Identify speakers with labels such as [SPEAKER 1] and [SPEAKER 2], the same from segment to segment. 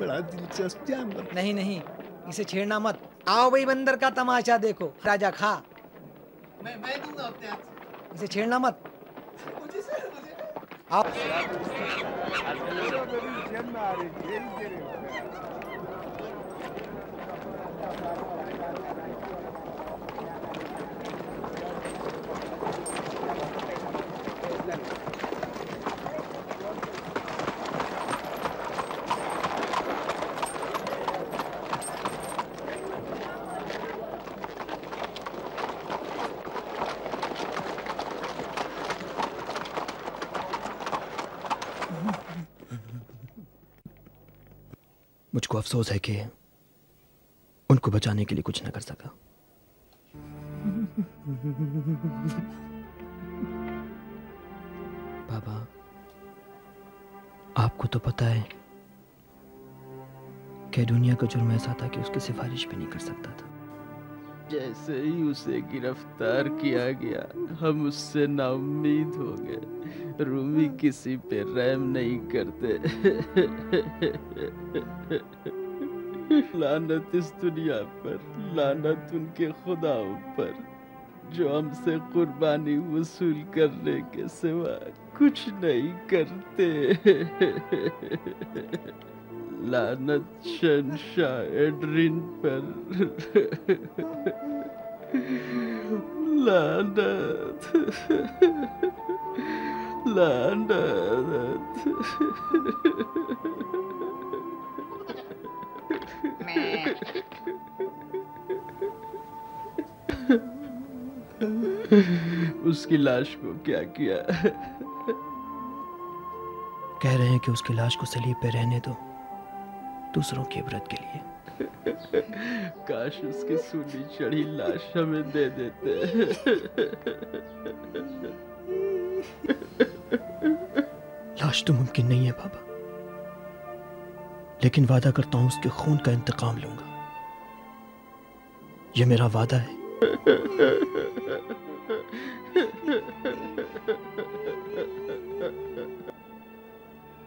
[SPEAKER 1] बड़ा दिलचस्प जानवर।
[SPEAKER 2] नहीं नहीं, इसे छेड़ना मत। आओ भाई बंदर का तमाशा देखो। राजा खा।
[SPEAKER 1] मैं दूंगा अपने हाथ से।
[SPEAKER 2] इसे छेड़ना मत।
[SPEAKER 1] मुझे
[SPEAKER 2] आओ।
[SPEAKER 3] मुझको अफसोस है कि उनको बचाने के लिए कुछ न कर सका। बाबा, आपको तो पता है कि दुनिया का जुर्म ऐसा था कि उसकी सिफारिश भी नहीं कर सकता था।
[SPEAKER 4] जैसे ही उसे गिरफ्तार किया गया, हम उससे नाउम्मीद हो गए। रूमी किसी पे रहम नहीं करते। लानत इस दुनिया पर, लानत उनके खुदाओं पर जो हमसे कुर्बानी वसूल करने के सिवा कुछ नहीं करते। लानत शहंशाह एड्रिन पर। लानत, लानत। उसकी लाश को क्या किया?
[SPEAKER 3] कह रहे हैं कि उसकी लाश को सलीब पे रहने दो, दूसरों की इबरत के लिए।
[SPEAKER 4] काश उसकी सूली चढ़ी लाश हमें दे देते।
[SPEAKER 3] लाश तो मुमकिन नहीं है बाबा, लेकिन वादा करता हूं उसके खून का इंतकाम लूंगा। यह मेरा वादा है।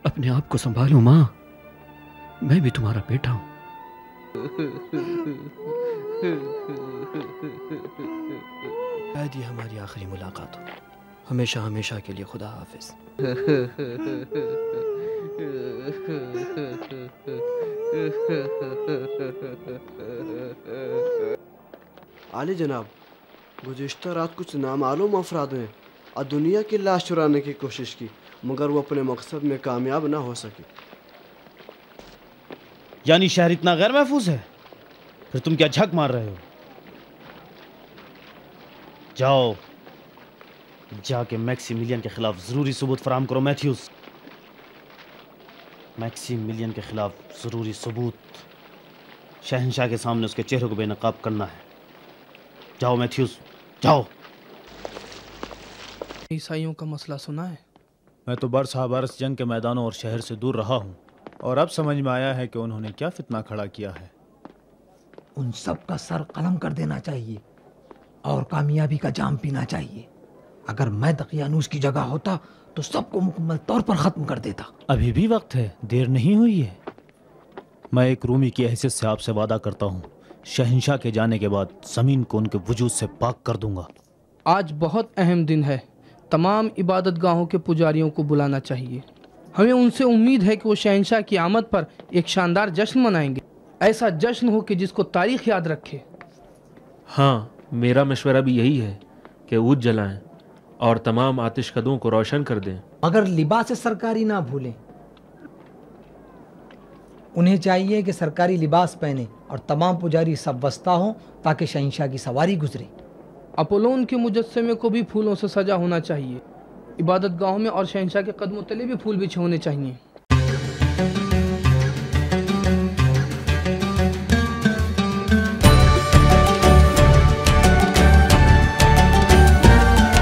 [SPEAKER 3] अपने आप को संभालो माँ, मैं भी तुम्हारा बेटा हूं। शायद ये हमारी आखिरी मुलाकात हो। हमेशा हमेशा के लिए खुदा हाफिज।
[SPEAKER 5] आली जनाब, गुज़िश्ता रात कुछ नामालूम अफराद ने दुनिया की लाश चुराने की कोशिश की, मगर वो अपने मकसद में कामयाब ना हो सके।
[SPEAKER 6] यानी शहर इतना गैर महफूज है? फिर तुम क्या झक मार रहे हो? जाओ, जाके मैक्सिमिलियन के खिलाफ जरूरी सबूत फराहम करो। मैथ्यूज, मैक्सिमिलियन के खिलाफ जरूरी सबूत। शहंशाह के सामने उसके चेहरे को बेनकाब करना है। जाओ मैथ्यूज, जाओ।
[SPEAKER 7] ईसाइयों का मसला सुना है?
[SPEAKER 6] मैं तो बरस जंग के मैदानों और शहर से दूर रहा हूँ, और अब समझ में आया है कि उन्होंने क्या फितना खड़ा किया है।
[SPEAKER 2] उन सब का सर कलम कर देना चाहिए और कामयाबी का जाम पीना चाहिए। अगर मैं दकियानूस की जगह होता तो सबको मुकम्मल तौर पर खत्म कर देता।
[SPEAKER 6] अभी भी वक्त है, देर नहीं हुई है। मैं एक रूमी की हैसियत से आपसे वादा करता हूँ, शहंशाह के जाने के बाद जमीन को उनके वजूद से पाक कर दूंगा।
[SPEAKER 7] आज बहुत अहम दिन है। तमाम इबादत गाहों के पुजारियों को बुलाना चाहिए। हमें उनसे उम्मीद है कि वो शहंशाह की आमद पर एक शानदार जश्न मनाएंगे। ऐसा जश्न हो कि जिसको तारीख याद रखे।
[SPEAKER 8] हाँ, मेरा मशवरा भी यही है कि ऊद जलाएं और तमाम आतिशकदों को रोशन कर दें।
[SPEAKER 2] मगर लिबास सरकारी ना भूलें। उन्हें चाहिए कि सरकारी लिबास पहने और तमाम पुजारी सब वस्ता हों ताकि शहंशाह की सवारी गुजरे।
[SPEAKER 7] अपोलोन के मुजस्समे को भी फूलों से सजा होना चाहिए। इबादत गाहों में और शहंशाह के कदमों तले भी फूल बिछे होने चाहिए।